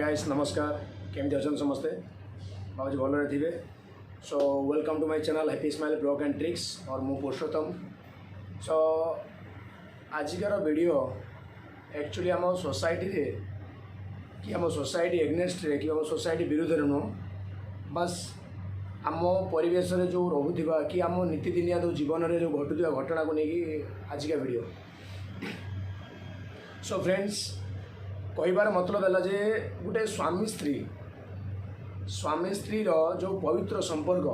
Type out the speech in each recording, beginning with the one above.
Guys नमस्कार केमती अच्छा समस्ते भाजी भल थे। So welcome to my channel happy smile blog and tricks और मु पुरुषोत्तम। सो आजिकार वीडियो एक्चुअली आम सोसाइटी रे कि आम सोसाइटी एग्नेस्ट रे कि आम सोसाइटी विरुद्ध नुह बस आम परिवेश रे जो रोथुवा कि आम नीतिदिनिया जो जीवन में जो घटुवा घटना को लेकिन आजिका वीडियो। सो फ्रेंड्स कहबार मतलब है जे गोटे स्वामी स्त्री जो पवित्र संपर्क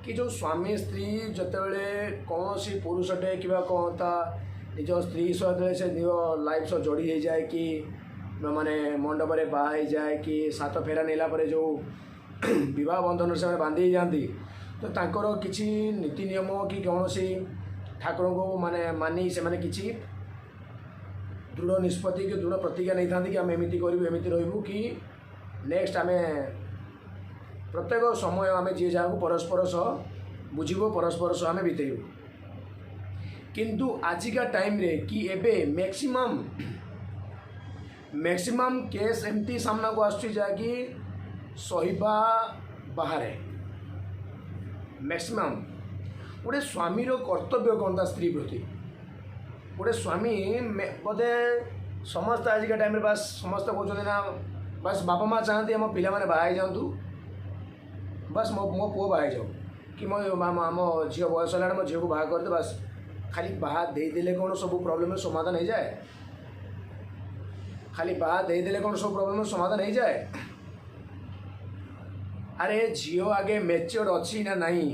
कि जो स्वामी स्त्री जितेबले कौन सी पुरुषटे कि कौन ता निज स्त्री सहित से निज लाइफ सह जोड़ी हो जाए कि माने मंडप में बाहा जाए कि सात फेरा नेला परे जो विवाह बंधन से बांधी जाती तो तांकर किसी नीति नियम कि कौन सी ठाकुर को माने मानी से माने किसी दृढ़ निष्पत्ति कि दृढ़ प्रतिज्ञा नहीं था कि आम एमती करूँ एमती रही कि नेक्स्ट आम प्रत्येक समय आम जी जहाँ परस्पर सह बुझे परस्पर सह आम बीतेबू किंतु आजिका टाइम रे कि एबे मैक्सिमम केस एमती सामना को आसुची जहाँकि सहिबा बाहर मैक्सिमम गोटे स्वामी कर्तव्य कौन था स्त्री प्रति गोटे स्वामी बोधे समस्त आजिका टाइम बस समस्त कहते ना बस बापा माँ चाहती आम पिला माने बाहा जातु बस मो पुओ बाहा जाऊ कि मो आम झील बयस है मो झील को बाहा करदे बस खाली बाहा देदेले कौन सब प्रॉब्लम समाधान हो जाए खाली बाहा देदेले कौन सब प्रॉब्लम समाधान हो जाए। अरे झील आगे मैच्योर अच्छी ना नहीं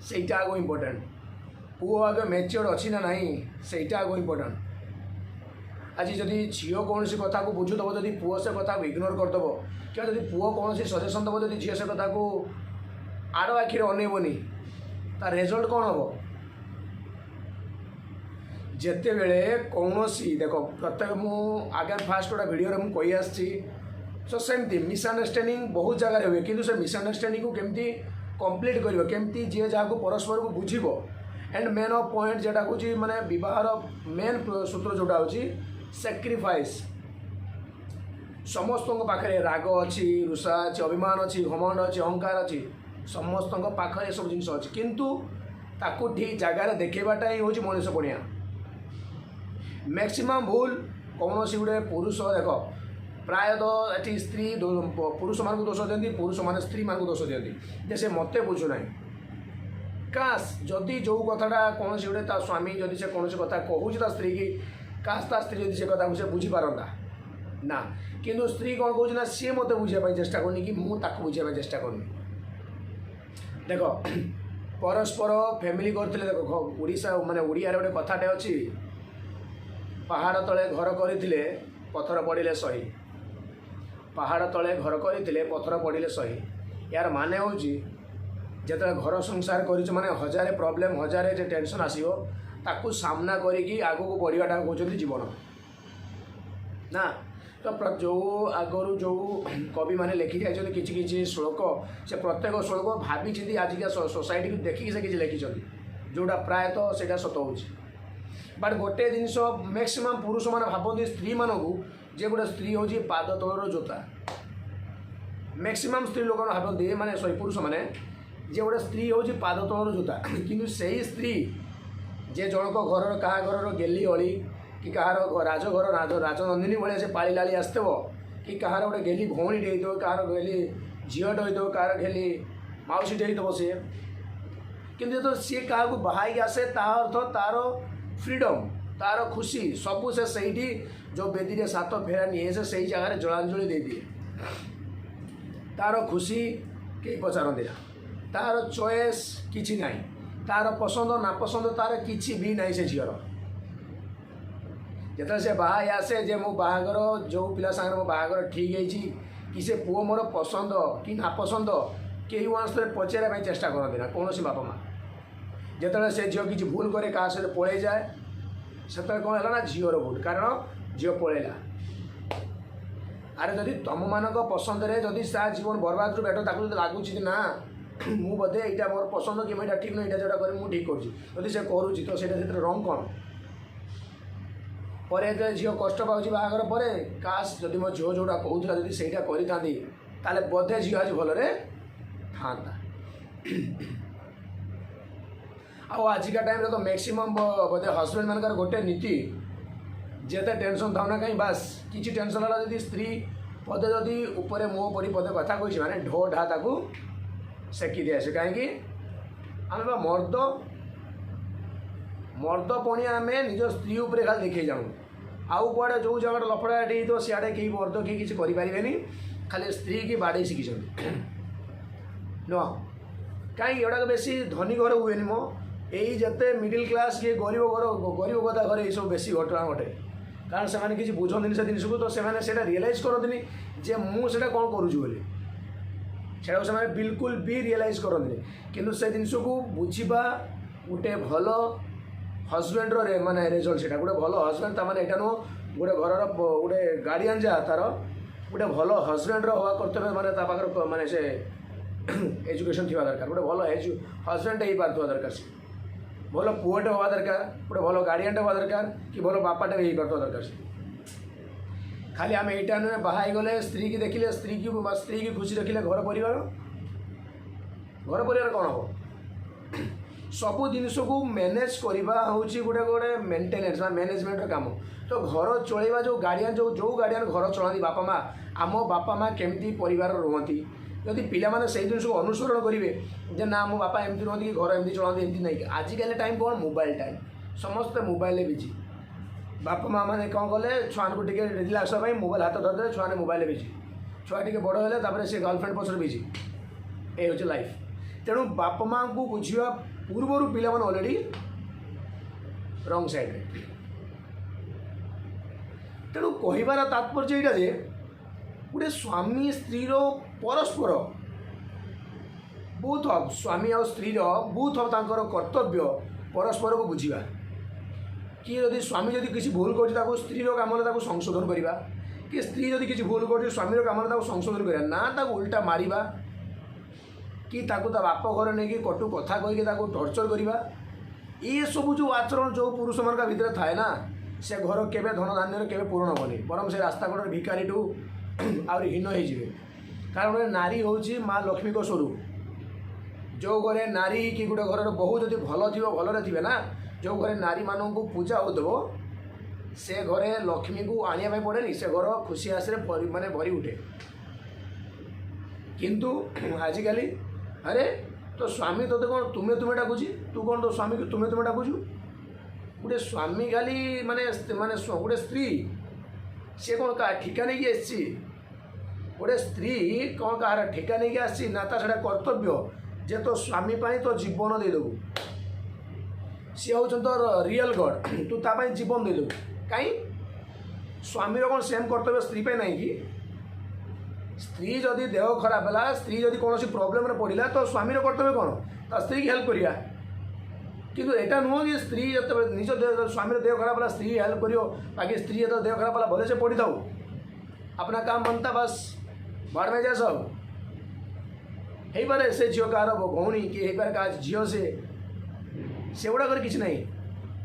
सेटा आगो इम्पोर्टेंट पुओ आगे मैच्योर अच्छी ना नहीं सेटा आगो इम्पोर्टेंट। आज जदि झील कौन सी कथा को बुझुदब जदि पुओ से कथा को इग्नोर करदब क्या जदि पुओ कौन सी सजेसन दब जदि झील से कथा को आड़ आखिरे अनेबनी तार रिजल्ट कौन हम जिते बेले कौन सी देख प्रत्येक मु आगे फास्ट गोटे वीडियो में कही आसी सो सेमती मिसअंडरस्टैंडिंग बहुत जगह हुए किंतु से मिसअंडरस्टैंडिंग को केमती कंप्लीट कर केमती जी जहाँ को परस्पर को बुझ एंड मेन ऑफ पॉइंट जेटा हूँ माने विवाहर मेन सूत्र जोटा हूँ सैक्रिफाइस समस्त पाखे राग अच्छी रुषा अच्छी अभिमान अच्छी घमंड अच्छी अहंकार अच्छी समस्त पाखे ये सब जिन अच्छी किंतु ताकू ठीक जगार देखेबाटा ही हूँ मनीष पणिया मैक्सिमम भूल कौन सी गोटे पुरुष देख प्रायतः ये स्त्री पुरुष मान दोष दिखती पुरुष मैंने स्त्री मान दोष दिखती से मत बुझुना काश जदि जो कथाटा कौन सी गोटे स्वामी जदि से कौन सी कथा कहूँ स्त्री की काश ता स्त्री जदि से कथा को बुझीपारता ना किंतु स्त्री कौन कहूँ ना सी मत बुझाई चेष्टा करनी कि मुझे बुझाई चेष्टा करनी। देख परस्पर फैमिली करते देख ओडिशा माने ओडिया गोटे कथाटे अच्छी पहाड़ तले घर करते पथर पड़े सही पहाड़ तले घर करते पथर पड़े सही यार माने हूँ जिते घर संसार कर माने हजारे प्रॉब्लम हजारे टेंशन आसो ताकू सामना करी आगू बढ़ाटा कहते जीवन ना तो जो आगु जो कवि मैंने लिखी जाए कि श्लोक से प्रत्येक श्लोक भावी चिंती आजिका सोसाइटी को देखिकी से किसी लिखिं जोटा प्रायतः से सत हो बट गोटे जिनस मैक्सिमम पुरुष मैंने भावती स्त्री मानू जे गोटे स्त्री हूँ पाद तलर जोता मैक्सिमम स्त्री लोक भावती माने सॉरी पुरुष मैंने जे गोटे स्त्री हूँ पाद तलर जोता कि से स्त्री जे जनक घर क्या घर गेली अली कि कहार राजघर राजनंदिनी भाई से पाली लाली आसव कि कहार गोटे गेली भौणीटे हो कहार गेली झीटे हो कहार गेली मौसीटे हो सी कि तो सी क्या बाहर आसे तार अर्थ तार फ्रीडम तार खुशी सबू से सही जो बेदी सात फेरा निए से सही जगह जलांजलि दे दिए तार खुशी कई पचारती ना तार चॉइस किसी ना तार पसंद नापसंद तार किसी भी ना से झीर जो से बाहा आसे जे मो बाहागर जो पिला सागर मो बाहागर ठीक है कि से पुओ मोर पसंद कि नापसंद कई वन पचारे चेष्टा करती ना कौन सी बापा माँ जिते से झील किसी भूल करे क्या सहित पड़े जाए से कौन है ना झीर भूल कारण झील पड़ेगा। अरे जदि तुम मान पसंद जदि जीवन बर्बाद रू बेटर ताकू लगुच ना मु बोधे यहाँ मोर पसंद कि मैं ठीक ना यहाँ जोटा कर ठीक कर से करुच्ची तो से रंग कौन पर झील कष्ट पाँच बाहागर पर काश जदि मो झील जोटा कहूला जब से करी ताले बोधे झील आज भलरे था आजिका टाइम तो मैक्सिमम बोधे हजबैंड मानकर गोटे नीति जेते टेंशन थाना कहीं बास किसी टेंशन है जब स्त्री पदे जदि उपरे मुँह पड़ी पदे कथा कही माने ढो ढा ताकू सेकी दिए से कहीं आम मर्द मर्द पणी आम निज स्त्री उपरे खाली देखे जाऊँ आउ कड़े जो जगह लफड़ा तो सियाड़े कहीं मर्द किए किसी करें खाली स्त्री की बाड़े शिखी नुह कहीं एगुड़ा बेसी धनी घर हुए मो यही जिते मिडिल क्लास किए गरीब गदा घर ये सब बेसी घटना घटे कारण से किसी बुझे से जिन को तो से रियलाइज करते जे मुझे कौन करुँगी से बिल्कुल भी रियलाइज करते किंतु से जिन को बुझा गोटे भल हजबैंड माने रिजल्ट से गोटे भल हजबैंड ताने यहाँ नुह गोटे घर गोटे गार्डियन जहाँ तार गोटे भल हजबैंड हवा कर्तव्य माने पाखे माने से एजुकेशन थी दरकार गोटे भल हजबैंड हो पार दरकार से भल पुओटे हवा दरकार गोटे भल गार्डियनटे हवा दरकार कि भल बापाटे भी हो पार दरकार से खाली आम यहीटा नुहे बाहा गले स्त्री की देखिले स्त्री की खुशी रखिले घर परिवार कौन हम सबू जिनस को मैनेज करवा हूँ गोटे गोटे मेन्टेनेन्स मैनेजमेंट काम तो घर चलवा जो गार्डियन जो गार्डियन घर चलाती बापा माँ आम बापा माँ केमती परिवार रुहति जदि पिला से जिन को अनुसरण करेंगे ना मो बापा एमती रुहति कि घर एमती चलाते एमती नहीं आजिकल टाइम कौन मोबाइल टाइम समस्ते मोबाइल बिजी बापा माँ मैंने कौन कले छुआ को रिलैक्स होगा मोबाइल हाथ धरदे छुआ मोबाइल बिजी छुआ टे बड़ है से गर्लफ्रेंड पछर बिजी ये हूँ लाइफ तेणु बापा माँ को बुझा पूर्वर पिला ऑलरेडी रंग साइड तेणु कहार तात्पर्य यहाँ जे गोटे स्वामी स्त्री परस्पर बोथ ऑफ स्वामी और स्त्री बोथ ऑफ तांकर कर्तव्य परस्पर को बुझा कि यदि स्वामी जदि किसी भूल कर स्त्री काम संशोधन करवा कि स्त्री जदि किसी भूल कर स्वामी काम संशोधन करवा ना उल्टा मारिबा कि ताकू ता बाप घर नहीं कटु कथा कहीकि टर्चर करवा ये सब जो आचरण जो पुरुष मान भितर थाए ना से घर केवे धन धान्य केवे पूर्ण हेनी बरम से रास्ता कड़ भिखारी ठू आहरी हीन हो कारण नारी हूँ माँ लक्ष्मी को स्वरूप जो घरे नारी कि गोटे घर बहु जब भल थी भलरे थे ना जो घरे नारी मानू पूजा हो से घरे लक्ष्मी को आने पड़ेनि से घर खुशी आसरे माने भरी उठे किंतु आजिकल अरे तो स्वामी तो कौन तुम्हें डाकुची तू कौन तो स्वामी को तुम्हें डाकुचु गोटे स्वामी खाली माने माने गोटे स्त्री सी कौन क्या ठिका नहीं आसी गोटे स्त्री कौन कहार ठिका नहीं आसी ना ता कर्तव्य जे तो स्वामी तो जीवन देदेबू सी हूँ तो रियल गॉड तू तापाई जीवन देदेबू कहीं स्वामी कौन सेम कर्तव्य स्त्री पे नहीं कि स्त्री जदि देह खराब है स्त्री जदि कौन प्रोब्लेम पड़ा तो स्वामी कर्तव्य कौन ता स्त्री की हेल्प करिया किंतु एटा नुह कि स्त्री निज स्वामी देह खराब है स्त्री हेल्प करियो बाकी स्त्री जो देह खराब है भले से पड़ी थाऊ अपना काम बनता बस बाढ़ में जाए सब हो पारे से झील कार भौणी कि हो पारे क्या झील से गुड़ाक किसी ना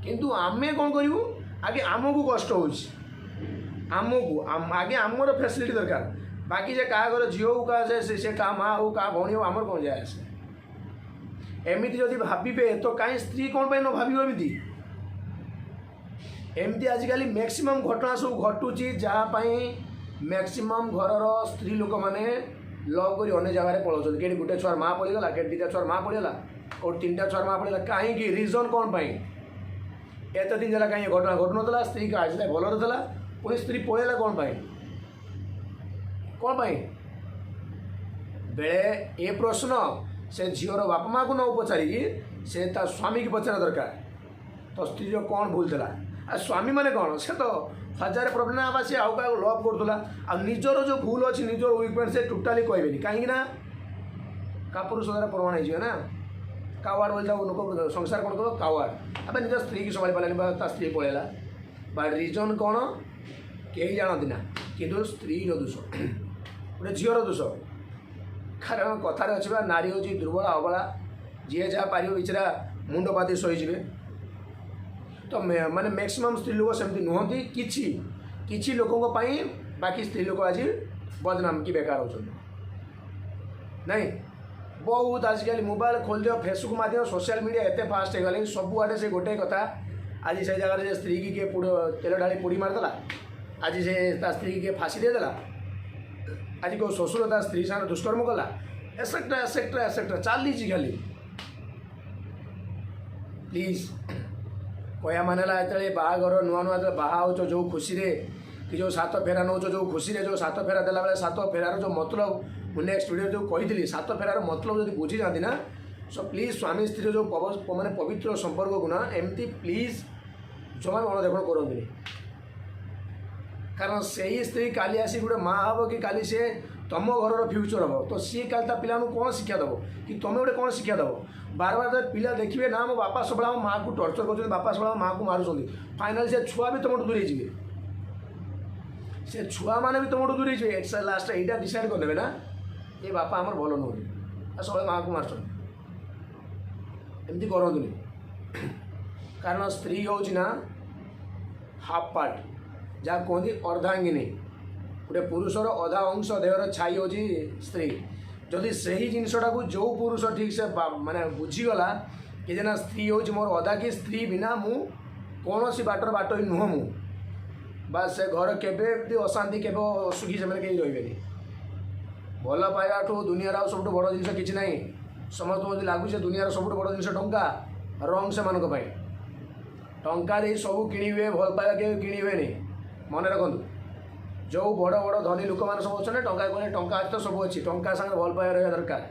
किंतु आमे कौन करूँ आगे आमको कष्ट होमको आगे आमर फैसिलिटी दरकार बाकी जे क्या घर झील हो क्या से क्या माँ हो क्या भौणी हो आमर कौन जाए आसे एमती जदि भावे तो कहीं स्त्री कौन पर न भावी एमती आजिकल मैक्सिमम घटना सब घटुची जहाँपाई मैक्सिमम घर स्त्री लोक मैंने लव कर अन्य जगह पलाउं कि गोटे छुआर माँ पड़ीगला कि दुटा छुआर माँ पड़ीगला और 3टा छुआर माँ पड़ीगला कहीं रिजन कौन पाई एत दिन जला कहीं घटना घटना स्त्री का आज भल रहा पुणी स्त्री पलैला कौन पाई बेले ये प्रश्न से झीवर बापा माँ को न पचारि से ता स्वामी की पचार दरकार तो स्त्री कौन भूल था आ स्वामी माने कौन से तो हजार प्रोब्लेम आवा सी आउ क्या लव करूला आ निजर जो भूल अच्छी निजर वीकनेस से टोटाली कहबेनि कहीं का पुरुष द्वारा प्रमाण हो ना कावाड़ बोलता लोक संसार कौन कह कावाड़ अब निज स्त्री की संभाली पारानी ता स्त्री पलैला बट रिजन कौन कहीं जानती ना कि स्त्री दोष गोटे झीर दोष कारण कथार अच्छे नारी हूँ दुर्बल अबला जी जहाँ पार बेचारा मुंड पाती सहीजे तो तो माने मैक्सिमम स्त्री लोक सेमती नुहति किछि लोकों पाई बाकी स्त्री लोक आज बदनाम की बेकार होचन नहीं बहुत आजिकल मोबाइल खोल दियो फेसबुक माध्यम सोशल मीडिया एते फास्ट हो गले सब आडे से गोटे कथा आज से जगह स्त्री की किए तेल ढाली पोड़ी मारदेला आज से स्त्री की किए फाँसी देदेला आज को शशुर ता स्त्री साथ दुष्कर्म कला एसेक्ट्रा एसेक्ट्रा एसेक्ट्रा चली खाली प्लीज कहया मानेला ये बाहागर नुआ नुआ बाहा हो जो खुशी रे कि जो सात फेरा नौ जो खुशी रे जो सात फेरा देला बेले सात फेरार जो मतलब मुझे नेक्स्ट वीडियो जो कही सात फेरार मतलब जब बुझी जाती ना सो प्लीज स्वामी स्त्री जो माने पवित्र संपर्क को ना एमती प्लीज जमा अणदेखण करते कारण से ही स्त्री काली आसी गोटे माँ हम कि काली से तुम घर फ्यूचर हम तो सी काली पिला कौन शिक्षा दब कि तुम गोटे कौन शिक्षा दब बार बार पिला देखिए ना मो बापा सब माँ को टर्चर कर बापा सब माँ को मारुंट फाइनाल से छुआ भी तुम दूरे जी से छुआ मैंने भी तुम दूरे जी लास्ट यहाँ डिसाइड करने ना ये बापा आमर भल नुह सब माँ को मार्च एमती करतुनि कारण स्त्री हूँ ना हाफ पार्ट जहाँ कहते अर्धांगिनी गोटे पुरुषर अधा अंश देहर छाई हूँ स्त्री जदि से ही जिनटा को जो पुरुष ठीक से माने बुझीगला कि ना स्त्री हूँ मोर अधा कि स्त्री बिना मु कौन सी बाटर बाट ही नुह मु बास से घर केवे अशांति केवे सुखी से कहीं रही भल पाइबा दुनिया सब बड़ जिन कि ना समस्त लगुच दुनिया सब बड़ जिन टंका रंग से मानक टंका दे सब कि भल पाइबा के कि मन रखु जो बड़ बड़ धनी लोक मैंने सब अच्छे टंका कहने टंका तो सब अच्छी टंका सागे भल पाइबा रहा दरकार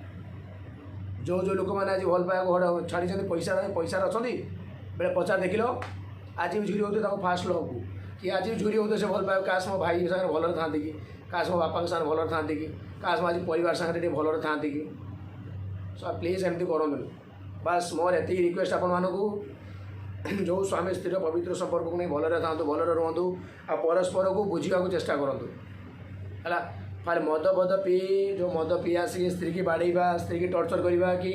जो जो लोक मैंने आज भल पाइबा छाड़ी पैसा पैसा अच्छा बेले पचार देख लो आज भी झुरी होते फास्ट लव को कि आज भी झुरी होते से भल पाइबा काश मो भाई सागर भलर था कि काश मो बापा सागर भलर था कि काश मो आज परिवार सागर भलर था कि सो प्लीज एमती करूँ बास मोर एति रिक्वेस्ट आपण मानू जो स्वामी स्त्री पवित्र संपर्क को नहीं भलरे था भलरे रुहतु आ परस्पर को बुझा चेष्टा करूँ है खाली मद पद पी जो मद पी आसिक स्त्री की बाड़ेबा स्त्री की टर्चर करवा कि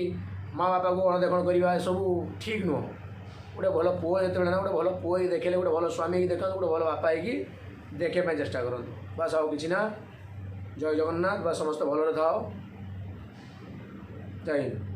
माँ बापा को अणदेखण करवा सब ठीक नुह गोटे भल पुओ जो ना गोटे भल पुओ देखे गोटे भल स्वामी की देखते गोटे भल बापा होगी देखे चेष्टा करूँ बस आउ कि ना जय जगन्नाथ बस समस्त भलरे थाओ जय हिंद।